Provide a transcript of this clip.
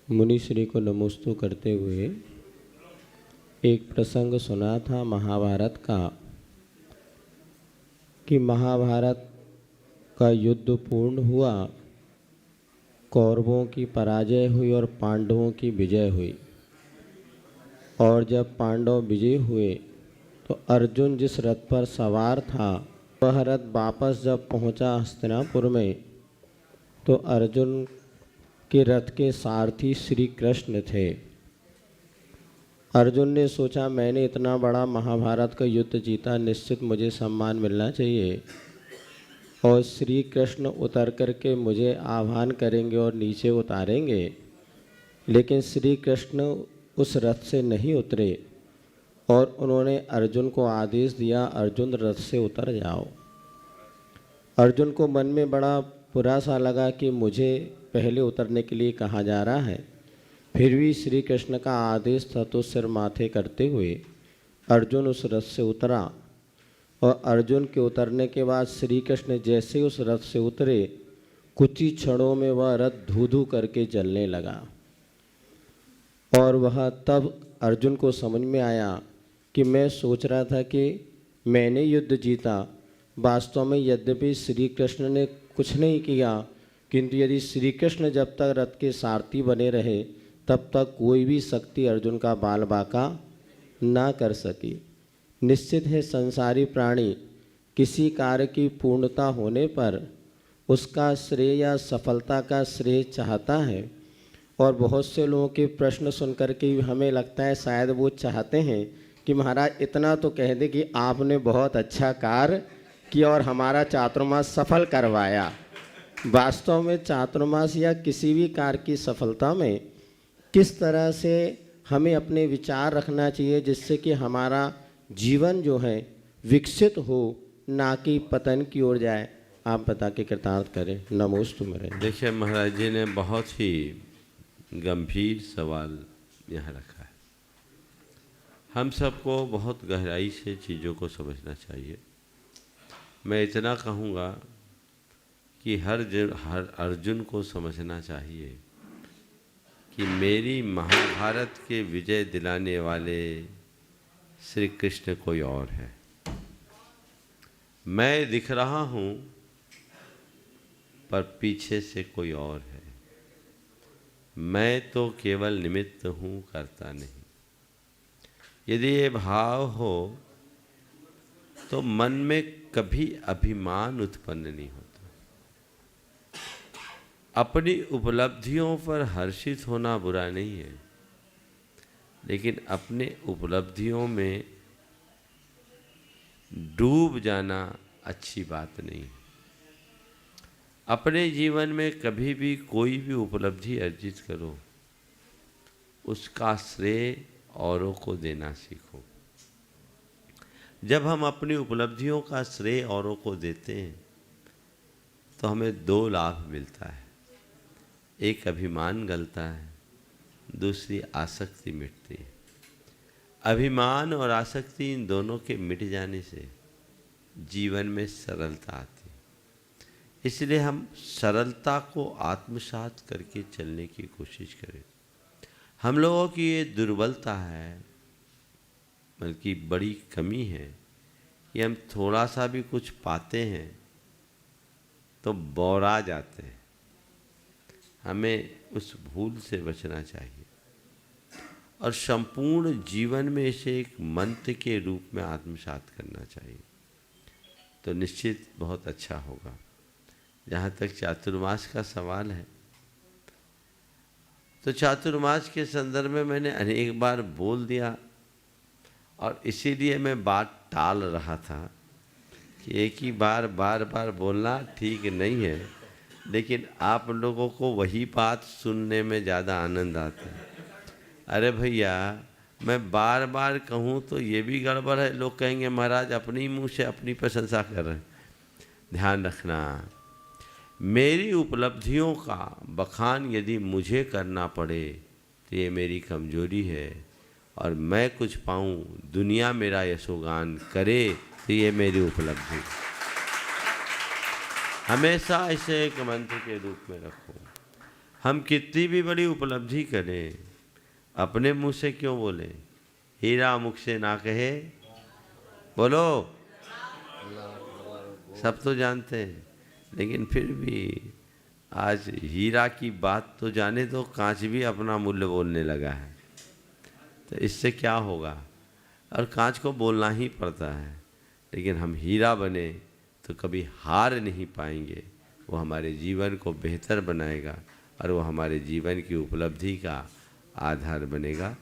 मुनि श्री को नमोस्तु करते हुए एक प्रसंग सुना था महाभारत का कि महाभारत का युद्ध पूर्ण हुआ, कौरवों की पराजय हुई और पांडवों की विजय हुई। और जब पांडव विजय हुए तो अर्जुन जिस रथ पर सवार था वह रथ वापस जब पहुंचा हस्तिनापुर में तो अर्जुन के रथ के सारथी श्री कृष्ण थे। अर्जुन ने सोचा मैंने इतना बड़ा महाभारत का युद्ध जीता, निश्चित मुझे सम्मान मिलना चाहिए। और श्री कृष्ण उतर करके मुझे आह्वान करेंगे और नीचे उतारेंगे, लेकिन श्री कृष्ण उस रथ से नहीं उतरे और उन्होंने अर्जुन को आदेश दिया, अर्जुन रथ से उतर जाओ। अर्जुन को मन में बड़ा बुरा सा लगा कि मुझे पहले उतरने के लिए कहा जा रहा है, फिर भी श्री कृष्ण का आदेश था तो सिर माथे करते हुए अर्जुन उस रथ से उतरा। और अर्जुन के उतरने के बाद श्री कृष्ण जैसे उस रथ से उतरे, कुछ ही क्षणों में वह रथ धू धू करके जलने लगा। और वह तब अर्जुन को समझ में आया कि मैं सोच रहा था कि मैंने युद्ध जीता, वास्तव में यद्यपि श्री कृष्ण ने कुछ नहीं किया, किंतु यदि श्री कृष्ण जब तक रथ के सारथी बने रहे तब तक कोई भी शक्ति अर्जुन का बाल बाका ना कर सकी। निश्चित है संसारी प्राणी किसी कार्य की पूर्णता होने पर उसका श्रेय या सफलता का श्रेय चाहता है। और बहुत से लोगों के प्रश्न सुनकर के हमें लगता है शायद वो चाहते हैं कि महाराज इतना तो कह दे कि आपने बहुत अच्छा कार्य किया और हमारा चातुर्मास सफल करवाया। वास्तव में चातुर्मास या किसी भी कार्य की सफलता में किस तरह से हमें अपने विचार रखना चाहिए जिससे कि हमारा जीवन जो है विकसित हो, ना कि पतन की ओर जाए, आप बता के कृतार्थ करें। नमोस्तु मेरे। देखिए महाराज जी ने बहुत ही गंभीर सवाल यहाँ रखा है। हम सबको बहुत गहराई से चीज़ों को समझना चाहिए। मैं इतना कहूँगा कि हर अर्जुन को समझना चाहिए कि मेरी महाभारत के विजय दिलाने वाले श्री कृष्ण कोई और है। मैं दिख रहा हूँ पर पीछे से कोई और है। मैं तो केवल निमित्त हूँ, करता नहीं। यदि ये भाव हो तो मन में कभी अभिमान उत्पन्न नहीं होता। अपनी उपलब्धियों पर हर्षित होना बुरा नहीं है, लेकिन अपने उपलब्धियों में डूब जाना अच्छी बात नहीं है। अपने जीवन में कभी भी कोई भी उपलब्धि अर्जित करो, उसका श्रेय औरों को देना सीखो। जब हम अपनी उपलब्धियों का श्रेय औरों को देते हैं तो हमें दो लाभ मिलता है। एक अभिमान गलता है, दूसरी आसक्ति मिटती है। अभिमान और आसक्ति इन दोनों के मिट जाने से जीवन में सरलता आती है। इसलिए हम सरलता को आत्मसात करके चलने की कोशिश करें। हम लोगों की ये दुर्बलता है, बल्कि बड़ी कमी है कि हम थोड़ा सा भी कुछ पाते हैं तो बौरा जाते हैं। हमें उस भूल से बचना चाहिए और संपूर्ण जीवन में इसे एक मंत्र के रूप में आत्मसात करना चाहिए, तो निश्चित बहुत अच्छा होगा। जहाँ तक चातुर्मास का सवाल है, तो चातुर्मास के संदर्भ में मैंने अनेक बार बोल दिया और इसीलिए मैं बात टाल रहा था कि एक ही बार बार बोलना ठीक नहीं है, लेकिन आप लोगों को वही बात सुनने में ज़्यादा आनंद आता है। अरे भैया, मैं बार बार कहूँ तो ये भी गड़बड़ है। लोग कहेंगे महाराज अपनी मुँह से अपनी प्रशंसा कर रहे हैं। ध्यान रखना, मेरी उपलब्धियों का बखान यदि मुझे करना पड़े तो ये मेरी कमजोरी है, और मैं कुछ पाऊँ, दुनिया मेरा यशोगान करे तो ये मेरी उपलब्धि। हमेशा इसे एक मंत्र के रूप में रखो। हम कितनी भी बड़ी उपलब्धि करें, अपने मुंह से क्यों बोले? हीरा मुख से ना कहे, बोलो। सब तो जानते हैं, लेकिन फिर भी आज हीरा की बात तो जाने दो, कांच भी अपना मूल्य बोलने लगा है। तो इससे क्या होगा? और कांच को बोलना ही पड़ता है, लेकिन हम हीरा बने तो कभी हार नहीं पाएंगे। वो हमारे जीवन को बेहतर बनाएगा और वो हमारे जीवन की उपलब्धि का आधार बनेगा।